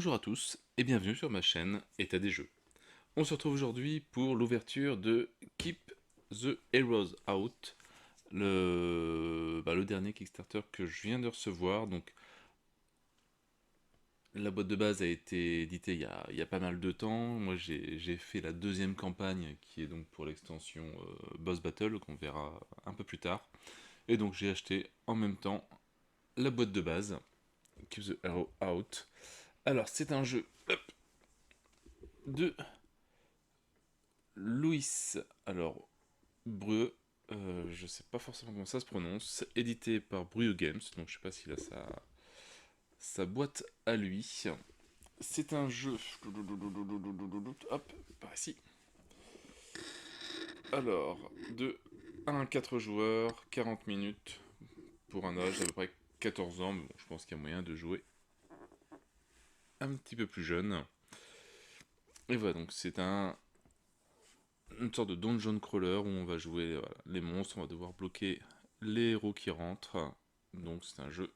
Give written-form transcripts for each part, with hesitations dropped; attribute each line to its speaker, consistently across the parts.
Speaker 1: Bonjour à tous et bienvenue sur ma chaîne État des jeux. On se retrouve aujourd'hui pour l'ouverture de Keep the Heroes Out, le dernier Kickstarter que je viens de recevoir. Donc la boîte de base a été éditée il y a pas mal de temps. Moi j'ai fait la deuxième campagne qui est donc pour l'extension Boss Battle qu'on verra un peu plus tard. Et donc j'ai acheté en même temps la boîte de base, Keep the Hero Out. Alors c'est un jeu de Louis, alors Breux, je sais pas forcément comment ça se prononce, édité par Bruyeux Games, donc je sais pas s'il a sa boîte à lui. C'est un jeu, hop, par ici. Alors, de 1 à 4 joueurs, 40 minutes, pour un âge d'à peu près 14 ans, mais bon, je pense qu'il y a moyen de jouer un petit peu plus jeune. Et voilà, donc c'est une sorte de dungeon crawler où on va jouer voilà, les monstres, on va devoir bloquer les héros qui rentrent. Donc c'est un jeu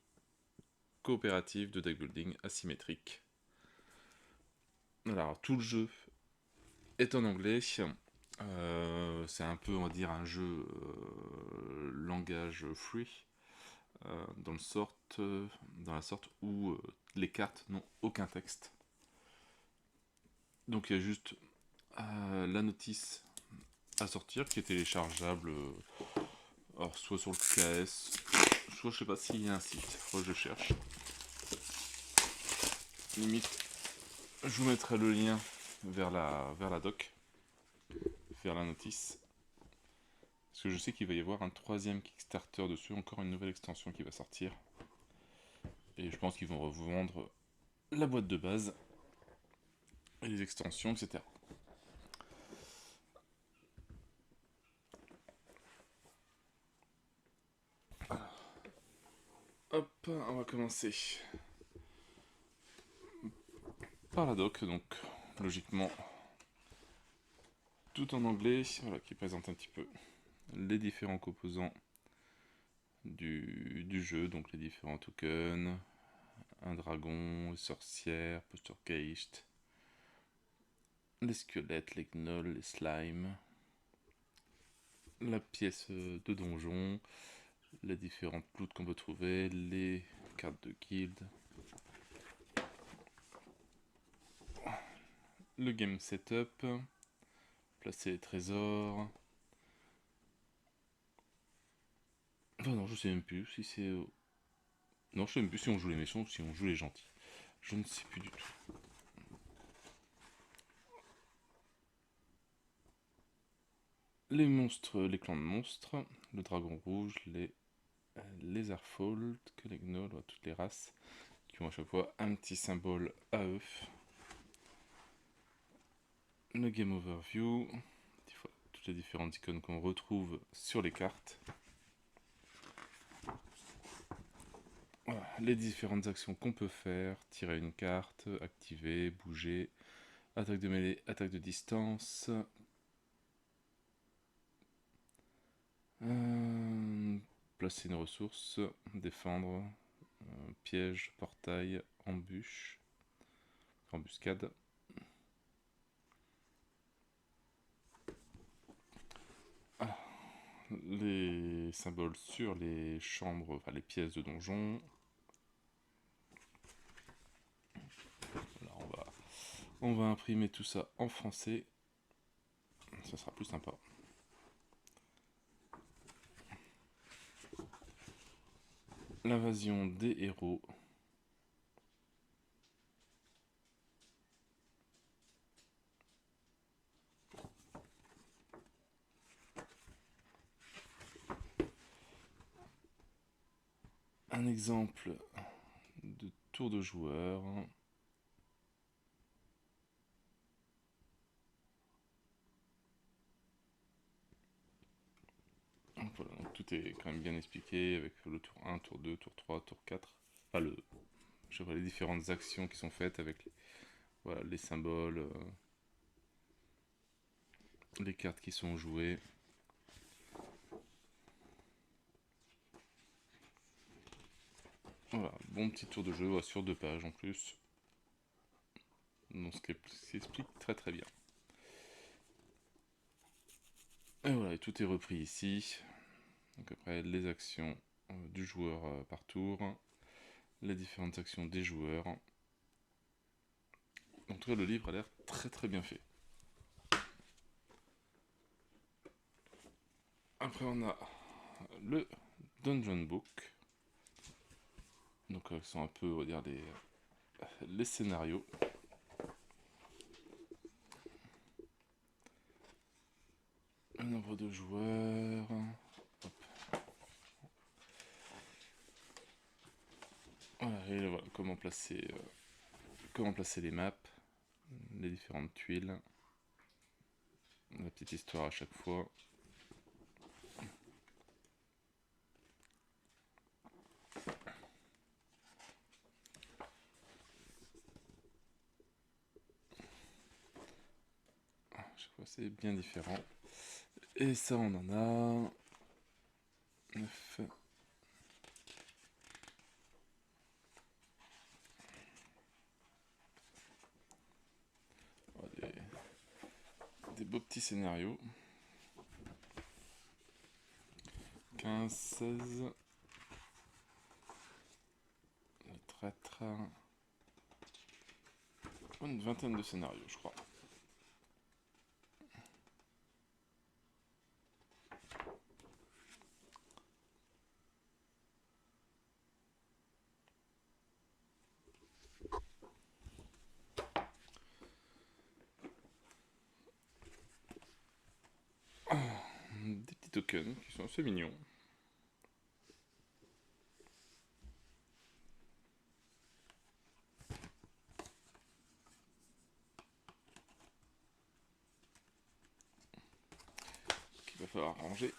Speaker 1: coopératif de deck building asymétrique. Alors tout le jeu est en anglais. C'est un peu, on va dire, un jeu langage free, dans la sorte où les cartes n'ont aucun texte. Donc il y a juste la notice à sortir qui est téléchargeable, alors soit sur le KS, soit je sais pas s'il y a un site, faut que je cherche. Limite, je vous mettrai le lien vers la doc, vers la notice. Parce que je sais qu'il va y avoir un troisième Kickstarter dessus, encore une nouvelle extension qui va sortir. Et je pense qu'ils vont revendre la boîte de base, et les extensions, etc. Hop, on va commencer par la doc, donc logiquement tout en anglais, voilà, qui présente un petit peu les différents composants du jeu, donc les différents tokens, un dragon, une sorcière, poltergeist, les squelettes, les gnolls, les slimes, la pièce de donjon, les différentes loot qu'on peut trouver, les cartes de guild, le game setup, placer les trésors. Enfin non, je sais même plus si c'est... Non, je sais même plus si on joue les méchants ou si on joue les gentils. Je ne sais plus du tout. Les monstres, les clans de monstres, le dragon rouge, les lézardfolk, que les gnolls, toutes les races, qui ont à chaque fois un petit symbole à eux. Le game overview, toutes les différentes icônes qu'on retrouve sur les cartes. Voilà, les différentes actions qu'on peut faire, tirer une carte, activer, bouger, attaque de mêlée, attaque de distance, placer une ressource, défendre, piège, portail, embûche, embuscade. Ah, les symboles sur les chambres, enfin les pièces de donjon. Là, on va imprimer tout ça en français. Ça sera plus sympa. L'invasion des héros. Un exemple de tour de joueur. Donc voilà, donc tout est quand même bien expliqué avec le tour 1, tour 2, tour 3, tour 4. Enfin, je vois les différentes actions qui sont faites avec voilà, les symboles, les cartes qui sont jouées. Voilà, bon petit tour de jeu sur 2 pages en plus. Donc ce qui explique très très bien. Et voilà, et tout est repris ici. Donc après, les actions du joueur par tour, les différentes actions des joueurs. En tout cas, le livre a l'air très très bien fait. Après, on a le Dungeon Book. Donc, ce sont un peu, on va dire, les scénarios. Le nombre de joueurs. Hop. Voilà, et voilà, comment placer les maps, les différentes tuiles, la petite histoire à chaque fois. À chaque fois c'est bien différent. Et ça on en a 9. Des beaux petits scénarios. 15, 16. Le traître. Une vingtaine de scénarios, je crois. Des petits tokens qui sont assez mignons. Qu'il va falloir ranger.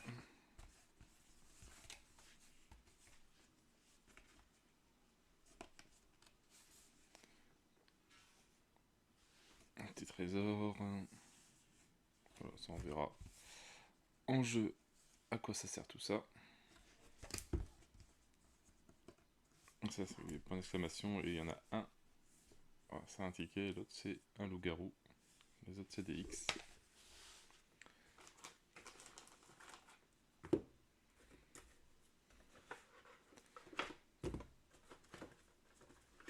Speaker 1: Un petit trésor. Voilà, ça on verra en jeu à quoi ça sert tout ça. Ça c'est des points d'exclamation et il y en a un. Voilà, c'est un ticket et l'autre c'est un loup-garou. Les autres c'est des X.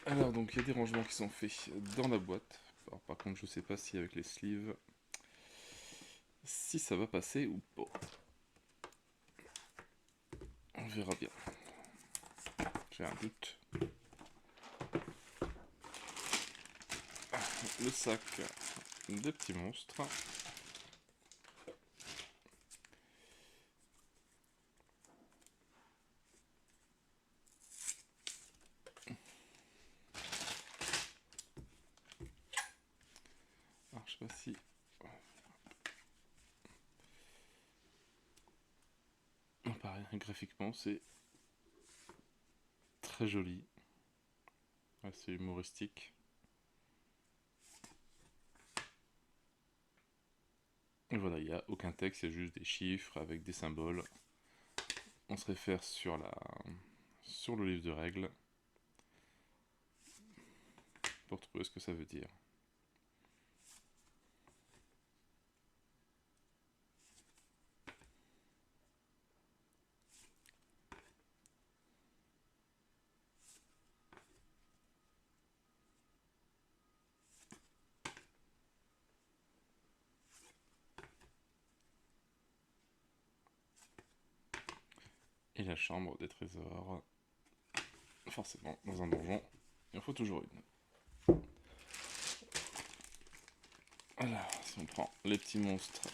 Speaker 1: Alors donc il y a des rangements qui sont faits dans la boîte. Alors, par contre je sais pas si avec les sleeves si ça va passer ou pas. On verra bien. J'ai un doute. Le sac des petits monstres. Alors je sais pas si... Non, pareil, graphiquement c'est très joli. C'est humoristique. Et voilà, il n'y a aucun texte, il y a juste des chiffres avec des symboles. On se réfère sur le livre de règles pour trouver ce que ça veut dire. Et la chambre des trésors. Forcément, dans un donjon, il en faut toujours une. Alors, si on prend les petits monstres.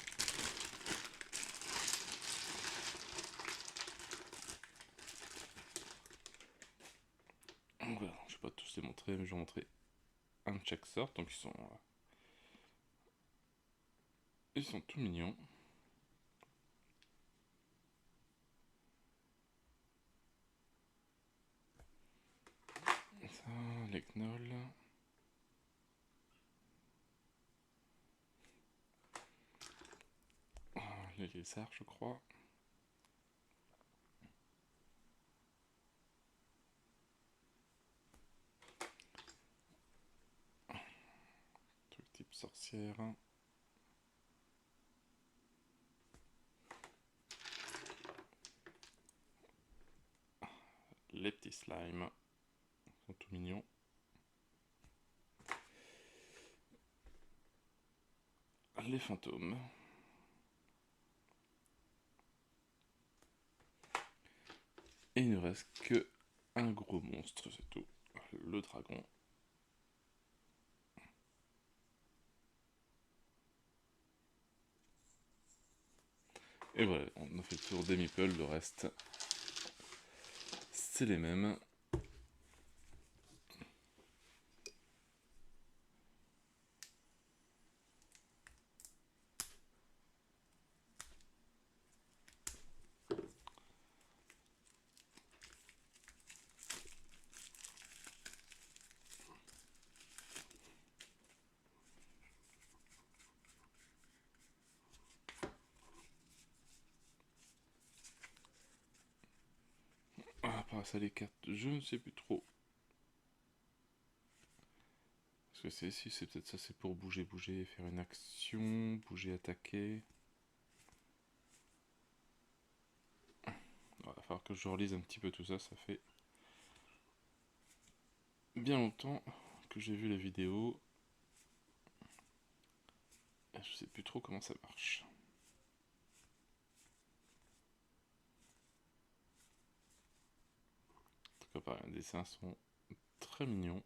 Speaker 1: Voilà, je ne vais pas tous les montrer, mais je vais montrer un de chaque sorte. Donc ils sont tout mignons. Ça, les gnolls. Les lézards, je crois. sorcière. Les petits slimes sont tout mignons. Les fantômes. Et il ne reste que un gros monstre, c'est tout. Le dragon. Et voilà, on a fait le tour des meeples, le reste, c'est les mêmes. À part ça, les cartes, je ne sais plus trop. Parce que c'est ici, c'est peut-être ça, c'est pour bouger, faire une action, bouger, attaquer. Il va falloir que je relise un petit peu tout ça, ça fait bien longtemps que j'ai vu la vidéo. Je sais plus trop comment ça marche. En tout cas, pareil, les dessins sont très mignons.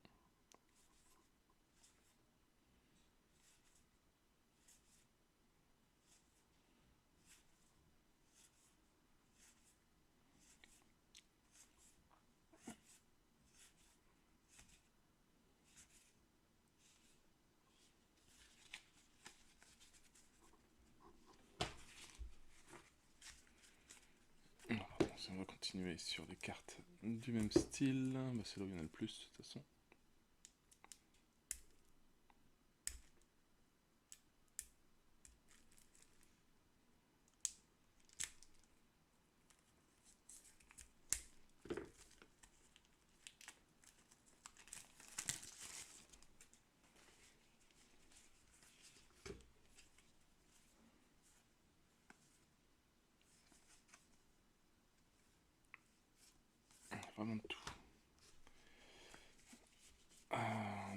Speaker 1: On va continuer sur des cartes du même style. Bah, c'est là où il y en a le plus, de toute façon. Vraiment de tout.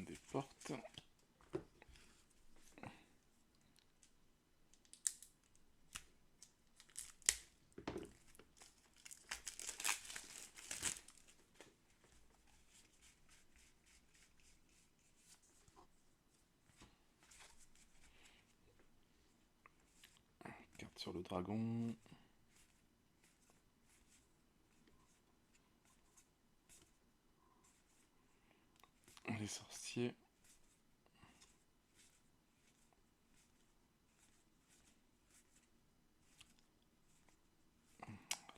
Speaker 1: Des portes. Carte sur le dragon. Les sorciers.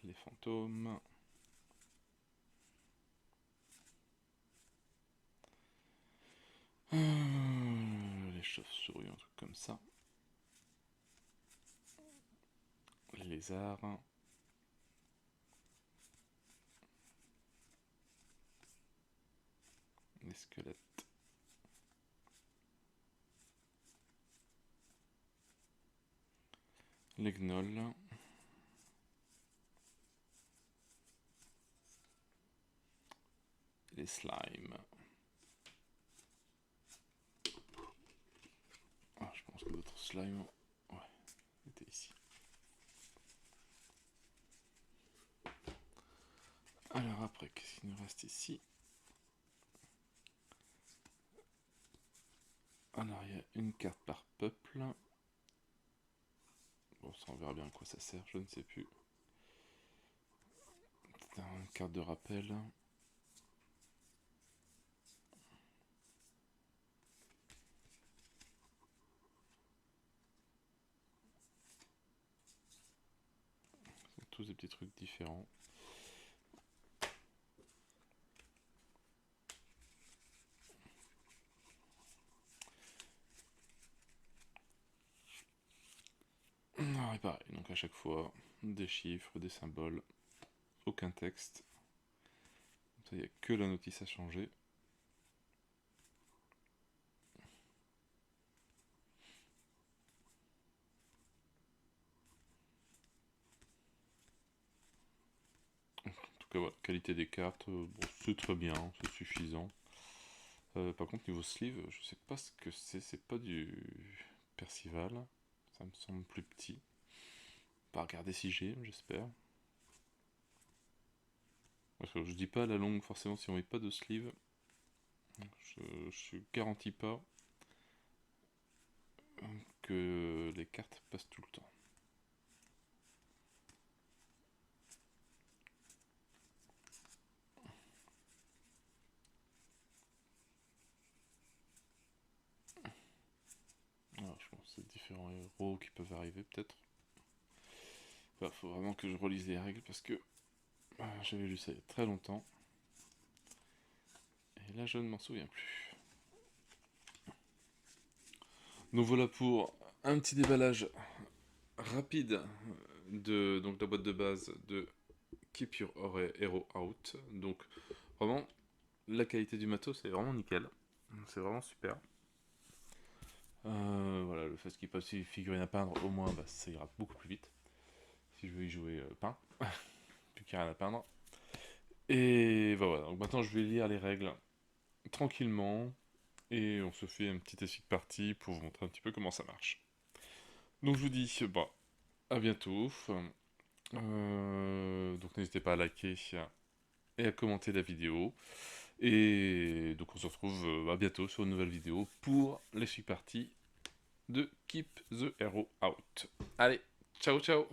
Speaker 1: Les fantômes. Les chauves-souris, un truc comme ça. Les lézards. Les squelettes. Les gnolls. Les slimes. Ah, je pense que d'autres slimes, ouais, étaient ici. Alors après, qu'est-ce qu'il nous reste ici? Alors, il y a une carte par peuple. Bon, ça on verra bien à quoi ça sert, je ne sais plus. C'est une carte de rappel. Ce sont tous des petits trucs différents. Ah, et pareil, donc à chaque fois, des chiffres, des symboles, aucun texte. Il n'y a que la notice à changer. cas, voilà, qualité des cartes, bon, c'est très bien, c'est suffisant. Par contre, niveau sleeve, je sais pas ce que c'est pas du Percival, ça me semble plus petit. On va regarder si j'ai, j'espère. Parce que je dis pas à la longue, forcément, si on met pas de sleeve, je garantis pas que les cartes passent tout le temps. Alors, je pense que c'est différents héros qui peuvent arriver, peut-être. Enfin, faut vraiment que je relise les règles parce que j'avais lu ça il y a très longtemps. Et là, je ne m'en souviens plus. Donc voilà pour un petit déballage rapide de donc, la boîte de base de Keep Your Hero Out. Donc vraiment, la qualité du matos c'est vraiment nickel. C'est vraiment super. Voilà, le fait qu'il passe une figurine à peindre, au moins bah, ça ira beaucoup plus vite. Si je veux y jouer peint, plus qu'il n'y a rien à peindre. Et bah, voilà, donc maintenant je vais lire les règles tranquillement. Et on se fait un petit essai de partie pour vous montrer un petit peu comment ça marche. Donc je vous dis bah, à bientôt. Donc n'hésitez pas à liker et à commenter la vidéo. Et donc on se retrouve à bientôt sur une nouvelle vidéo pour les parties de Keep the Hero Out. Allez, ciao ciao.